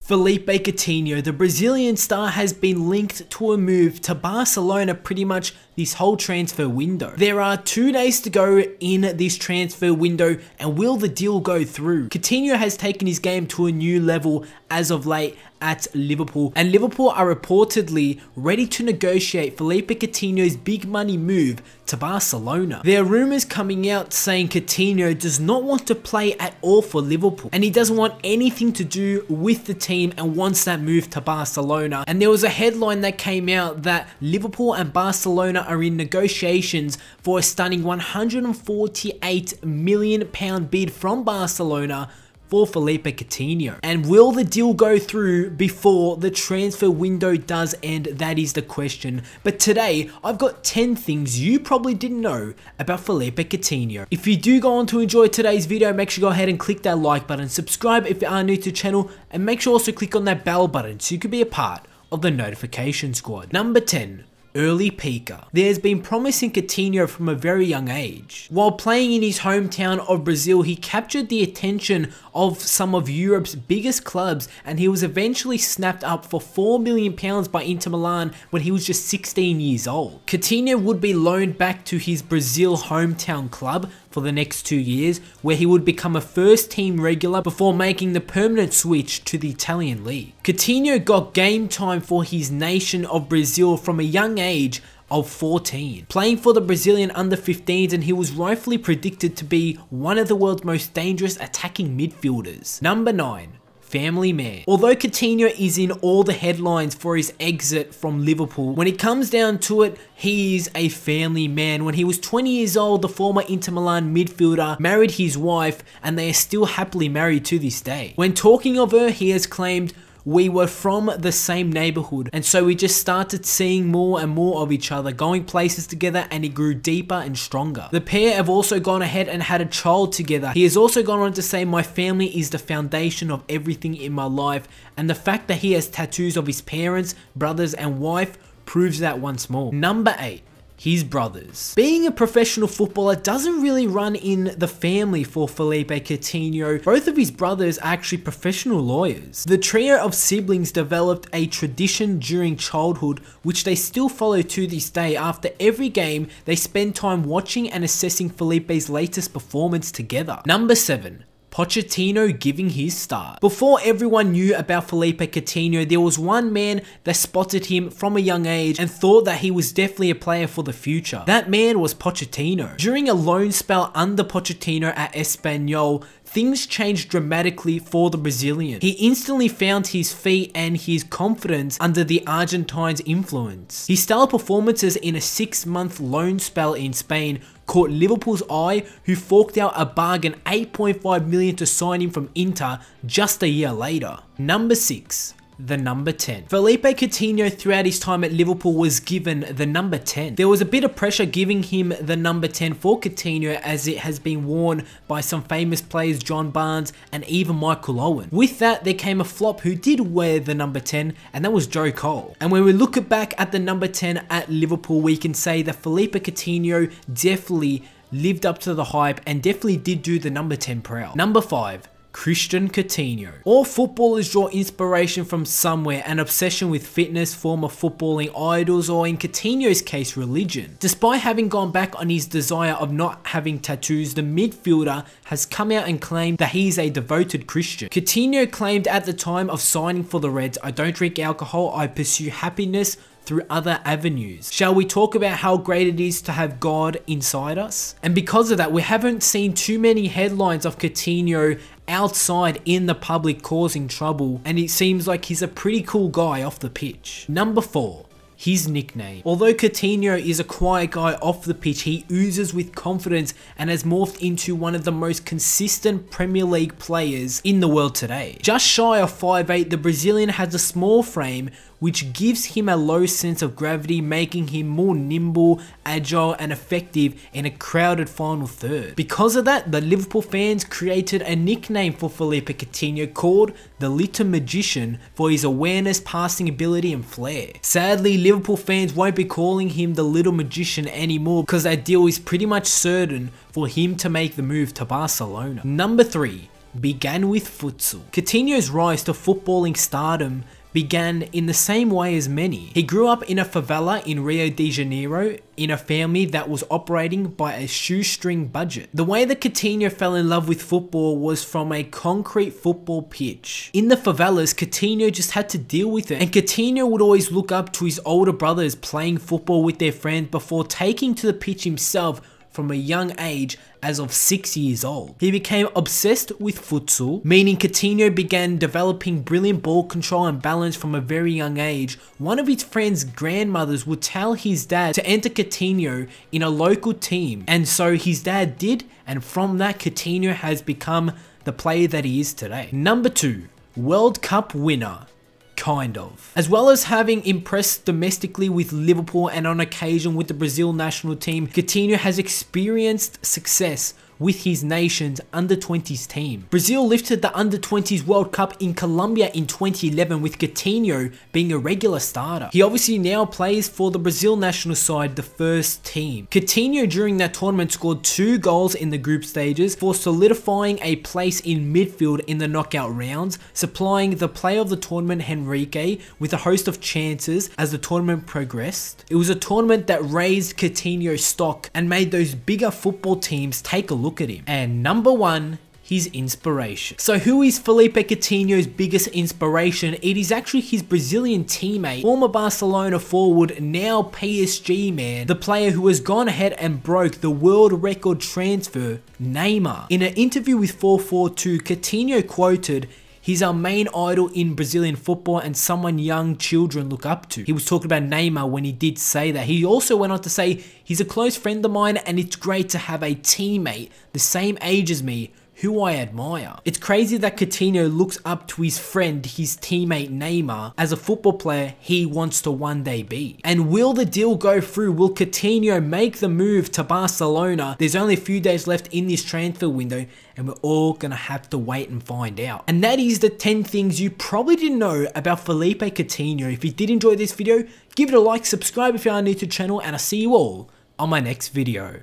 Philippe Coutinho, the Brazilian star, has been linked to a move to Barcelona pretty much this whole transfer window. There are 2 days to go in this transfer window, and will the deal go through? Coutinho has taken his game to a new level as of late at Liverpool, and Liverpool are reportedly ready to negotiate Philippe Coutinho's big money move to Barcelona. There are rumours coming out saying Coutinho does not want to play at all for Liverpool, and he doesn't want anything to do with the team and wants that move to Barcelona. And there was a headline that came out that Liverpool and Barcelona are in negotiations for a stunning £148 million bid from Barcelona for Philippe Coutinho. And will the deal go through before the transfer window does end? That is the question. But today, I've got 10 things you probably didn't know about Philippe Coutinho. If you do go on to enjoy today's video, make sure you go ahead and click that like button, subscribe if you are new to the channel, and make sure also click on that bell button so you can be a part of the notification squad. Number 10. Early peaker. There's been promising Coutinho from a very young age. While playing in his hometown of Brazil, he captured the attention of some of Europe's biggest clubs, and he was eventually snapped up for £4 million by Inter Milan when he was just 16 years old. Coutinho would be loaned back to his Brazil hometown club for the next 2 years, where he would become a first team regular before making the permanent switch to the Italian league. Coutinho got game time for his nation of Brazil from a young age of 14, playing for the Brazilian under-15s, and he was rightfully predicted to be one of the world's most dangerous attacking midfielders. Number 9. Family man. Although Coutinho is in all the headlines for his exit from Liverpool, when it comes down to it, he is a family man. When he was 20 years old, the former Inter Milan midfielder married his wife, and they are still happily married to this day. When talking of her, he has claimed, "We were from the same neighborhood, and so we just started seeing more and more of each other, going places together, and it grew deeper and stronger." The pair have also gone ahead and had a child together. He has also gone on to say, "My family is the foundation of everything in my life," and the fact that he has tattoos of his parents, brothers, and wife proves that once more. Number 8. His brothers. Being a professional footballer doesn't really run in the family for Philippe Coutinho. Both of his brothers are actually professional lawyers. The trio of siblings developed a tradition during childhood, which they still follow to this day. After every game, they spend time watching and assessing Philippe's latest performance together. Number 7. Pochettino giving his start. Before everyone knew about Philippe Coutinho, there was one man that spotted him from a young age and thought that he was definitely a player for the future. That man was Pochettino. During a loan spell under Pochettino at Espanyol, things changed dramatically for the Brazilian. He instantly found his feet and his confidence under the Argentine's influence. His stellar performances in a 6-month loan spell in Spain caught Liverpool's eye, who forked out a bargain $8.5 million to sign him from Inter just a year later. Number 6. The number 10. Philippe Coutinho throughout his time at Liverpool was given the number 10. There was a bit of pressure giving him the number 10 for Coutinho, as it has been worn by some famous players, John Barnes and even Michael Owen. With that, there came a flop who did wear the number 10, and that was Joe Cole. And when we look back at the number 10 at Liverpool, we can say that Philippe Coutinho definitely lived up to the hype and definitely did do the number 10 proud. Number 5. Christian Coutinho. All footballers draw inspiration from somewhere, an obsession with fitness, former footballing idols, or in Coutinho's case, religion. Despite having gone back on his desire of not having tattoos, the midfielder has come out and claimed that he is a devoted Christian. Coutinho claimed at the time of signing for the Reds, "I don't drink alcohol, I pursue happiness through other avenues. Shall we talk about how great it is to have God inside us?" And because of that, we haven't seen too many headlines of Coutinho outside in the public causing trouble, and it seems like he's a pretty cool guy off the pitch. Number 4. His nickname. Although Coutinho is a quiet guy off the pitch, he oozes with confidence and has morphed into one of the most consistent Premier League players in the world today. Just shy of 5'8", the Brazilian has a small frame which gives him a low sense of gravity, making him more nimble, agile and effective in a crowded final third. Because of that, the Liverpool fans created a nickname for Philippe Coutinho called the Little Magician for his awareness, passing ability and flair. Sadly, Liverpool fans won't be calling him the Little Magician anymore, because that deal is pretty much certain for him to make the move to Barcelona. Number 3. began with futsal. Coutinho's rise to footballing stardom began in the same way as many. He grew up in a favela in Rio de Janeiro in a family that was operating by a shoestring budget. The way that Coutinho fell in love with football was from a concrete football pitch. In the favelas, Coutinho just had to deal with it, and Coutinho would always look up to his older brothers playing football with their friends before taking to the pitch himself from a young age as of 6 years old. He became obsessed with futsal, meaning Coutinho began developing brilliant ball control and balance from a very young age. One of his friend's grandmothers would tell his dad to enter Coutinho in a local team, and so his dad did, and from that Coutinho has become the player that he is today. Number 2, World Cup winner. Kind of. As well as having impressed domestically with Liverpool and on occasion with the Brazil national team, Coutinho has experienced success with his nation's under-20s team. Brazil lifted the under-20s World Cup in Colombia in 2011 with Coutinho being a regular starter. He obviously now plays for the Brazil national side, the first team. Coutinho during that tournament scored 2 goals in the group stages for solidifying a place in midfield in the knockout rounds, supplying the player of the tournament Henrique with a host of chances as the tournament progressed. It was a tournament that raised Coutinho's stock and made those bigger football teams take a look at him. And number 1, his inspiration. So who is Philippe Coutinho's biggest inspiration? It is actually his Brazilian teammate, former Barcelona forward, now PSG man, the player who has gone ahead and broke the world record transfer, Neymar. In an interview with 442, Coutinho quoted, "He's our main idol in Brazilian football and someone young children look up to." He was talking about Neymar when he did say that. He also went on to say, "He's a close friend of mine and it's great to have a teammate the same age as me who I admire." It's crazy that Coutinho looks up to his friend, his teammate Neymar, as a football player he wants to one day be. And will the deal go through? Will Coutinho make the move to Barcelona? There's only a few days left in this transfer window and we're all gonna have to wait and find out. And that is the 10 things you probably didn't know about Philippe Coutinho. If you did enjoy this video, give it a like, subscribe if you are new to the channel, and I'll see you all on my next video.